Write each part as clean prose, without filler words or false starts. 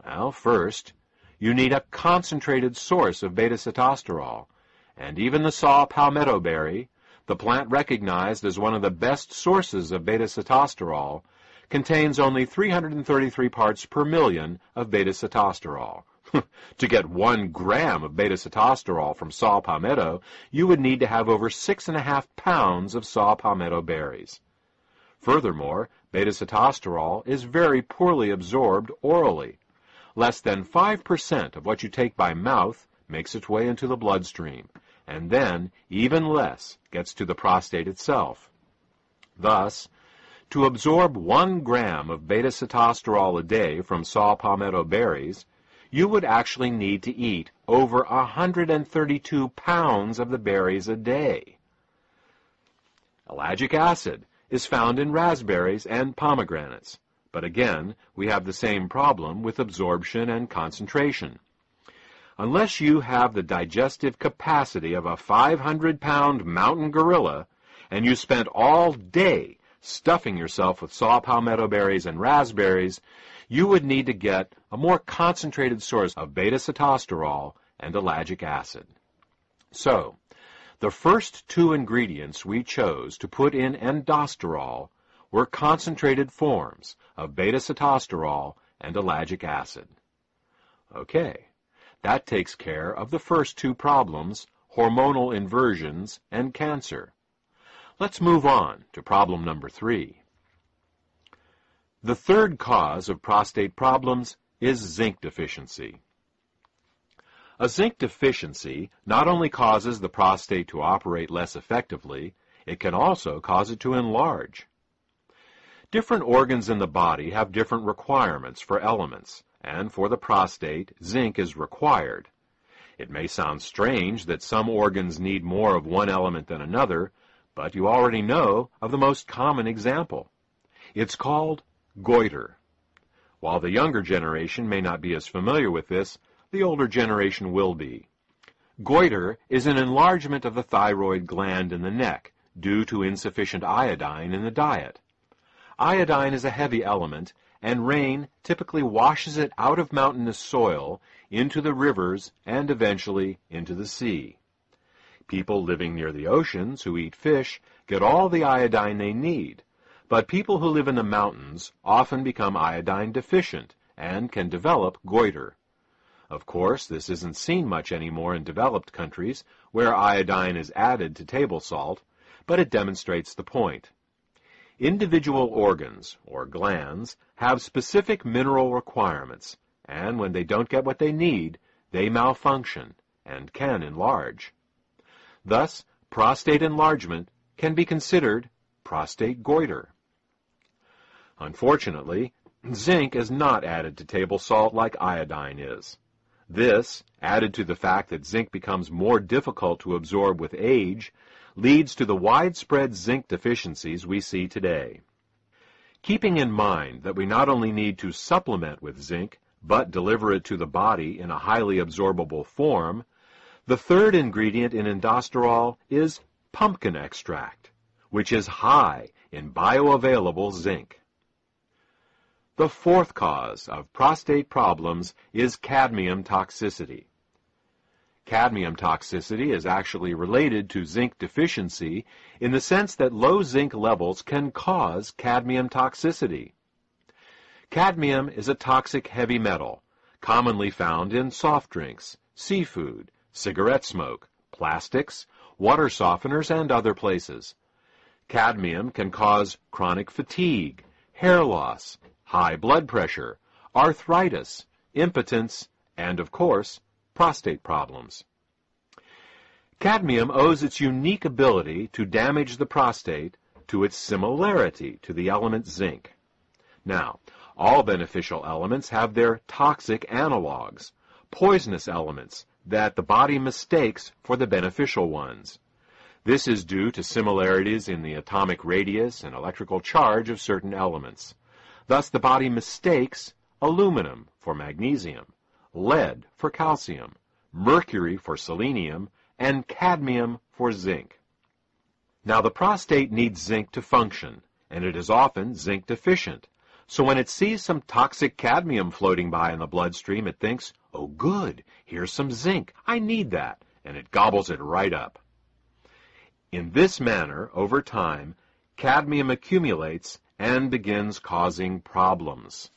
Well, first, you need a concentrated source of beta-sitosterol, and even the saw palmetto berry, the plant recognized as one of the best sources of beta-sitosterol, contains only 333 parts per million of beta-sitosterol. To get 1 gram of beta-sitosterol from saw palmetto, you would need to have over 6.5 pounds of saw palmetto berries. Furthermore, beta-sitosterol is very poorly absorbed orally. Less than 5% of what you take by mouth makes its way into the bloodstream, and then even less gets to the prostate itself. Thus, to absorb 1 gram of beta-sitosterol a day from saw palmetto berries, you would actually need to eat over 132 pounds of the berries a day. Ellagic acid is found in raspberries and pomegranates, but again, we have the same problem with absorption and concentration. Unless you have the digestive capacity of a 500-pound mountain gorilla, and you spent all day stuffing yourself with saw palmetto berries and raspberries, you would need to get a more concentrated source of beta-sitosterol and ellagic acid. So, the first 2 ingredients we chose to put in endosterol were concentrated forms of beta-sitosterol and ellagic acid. Okay, that takes care of the first 2 problems, hormonal inversions and cancer. Let's move on to problem number 3. The third cause of prostate problems is zinc deficiency. A zinc deficiency not only causes the prostate to operate less effectively, it can also cause it to enlarge. Different organs in the body have different requirements for elements, and for the prostate, zinc is required. It may sound strange that some organs need more of one element than another, but you already know of the most common example. It's called goiter. While the younger generation may not be as familiar with this, the older generation will be. Goiter is an enlargement of the thyroid gland in the neck due to insufficient iodine in the diet. Iodine is a heavy element, and rain typically washes it out of mountainous soil into the rivers and eventually into the sea. People living near the oceans who eat fish get all the iodine they need, but people who live in the mountains often become iodine deficient and can develop goiter. Of course, this isn't seen much anymore in developed countries where iodine is added to table salt, but it demonstrates the point. Individual organs, or glands, have specific mineral requirements, and when they don't get what they need, they malfunction and can enlarge. Thus, prostate enlargement can be considered prostate goiter. Unfortunately, zinc is not added to table salt like iodine is. This, added to the fact that zinc becomes more difficult to absorb with age, leads to the widespread zinc deficiencies we see today. Keeping in mind that we not only need to supplement with zinc, but deliver it to the body in a highly absorbable form, the third ingredient in endosterol is pumpkin extract, which is high in bioavailable zinc. The fourth cause of prostate problems is cadmium toxicity. Cadmium toxicity is actually related to zinc deficiency in the sense that low zinc levels can cause cadmium toxicity. Cadmium is a toxic heavy metal, commonly found in soft drinks, seafood, cigarette smoke, plastics, water softeners, and other places. Cadmium can cause chronic fatigue, hair loss, high blood pressure, arthritis, impotence, and, of course, prostate problems. Cadmium owes its unique ability to damage the prostate to its similarity to the element zinc. Now, all beneficial elements have their toxic analogs, poisonous elements that the body mistakes for the beneficial ones. This is due to similarities in the atomic radius and electrical charge of certain elements. Thus, the body mistakes aluminum for magnesium, lead for calcium, mercury for selenium, and cadmium for zinc. Now, the prostate needs zinc to function, and it is often zinc deficient, So when it sees some toxic cadmium floating by in the bloodstream, it thinks, "Oh good, here's some zinc, I need that," and it gobbles it right up. In this manner, over time, cadmium accumulates and begins causing problems.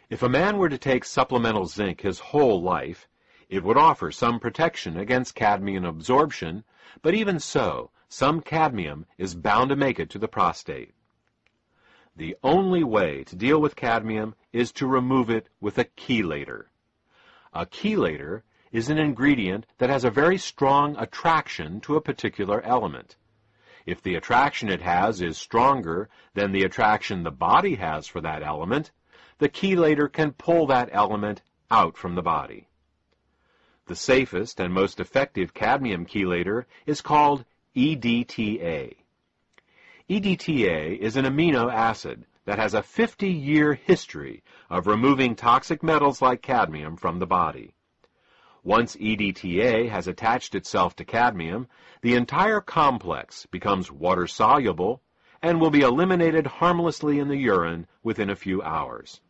If a man were to take supplemental zinc his whole life, it would offer some protection against cadmium absorption, but even so, some cadmium is bound to make it to the prostate. The only way to deal with cadmium is to remove it with a chelator. A chelator is an ingredient that has a very strong attraction to a particular element. If the attraction it has is stronger than the attraction the body has for that element, the chelator can pull that element out from the body. The safest and most effective cadmium chelator is called EDTA. EDTA is an amino acid that has a 50-year history of removing toxic metals like cadmium from the body. Once EDTA has attached itself to cadmium, the entire complex becomes water-soluble and will be eliminated harmlessly in the urine within a few hours.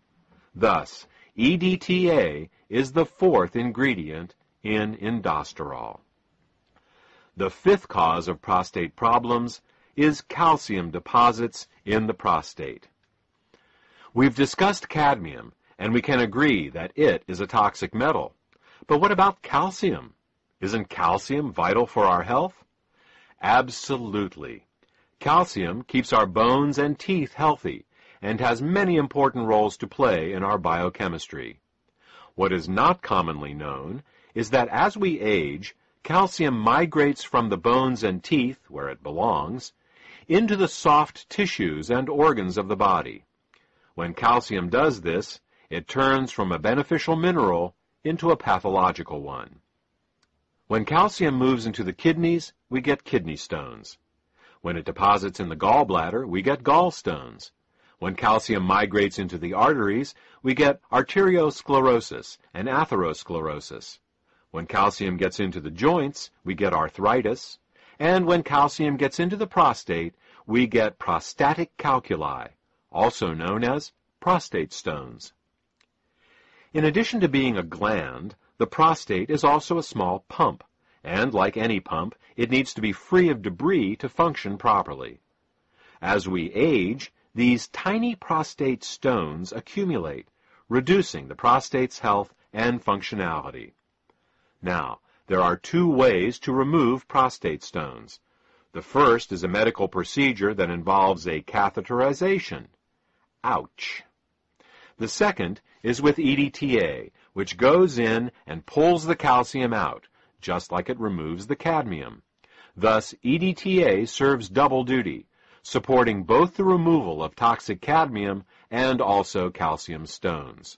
Thus, EDTA is the fourth ingredient in Endosterol. The fifth cause of prostate problems is calcium deposits in the prostate. We've discussed cadmium, and we can agree that it is a toxic metal. But what about calcium? Isn't calcium vital for our health? Absolutely. Calcium keeps our bones and teeth healthy and has many important roles to play in our biochemistry. What is not commonly known is that as we age, calcium migrates from the bones and teeth, where it belongs, into the soft tissues and organs of the body. When calcium does this, it turns from a beneficial mineral into a pathological one. When calcium moves into the kidneys, we get kidney stones. When it deposits in the gallbladder, we get gallstones. When calcium migrates into the arteries, we get arteriosclerosis and atherosclerosis. When calcium gets into the joints, we get arthritis. And when calcium gets into the prostate, we get prostatic calculi, also known as prostate stones. In addition to being a gland, the prostate is also a small pump, and like any pump, it needs to be free of debris to function properly. As we age, these tiny prostate stones accumulate, reducing the prostate's health and functionality. Now, there are two ways to remove prostate stones. The first is a medical procedure that involves a catheterization. Ouch! The second is with EDTA, which goes in and pulls the calcium out, just like it removes the cadmium. Thus, EDTA serves double duty, supporting both the removal of toxic cadmium and also calcium stones.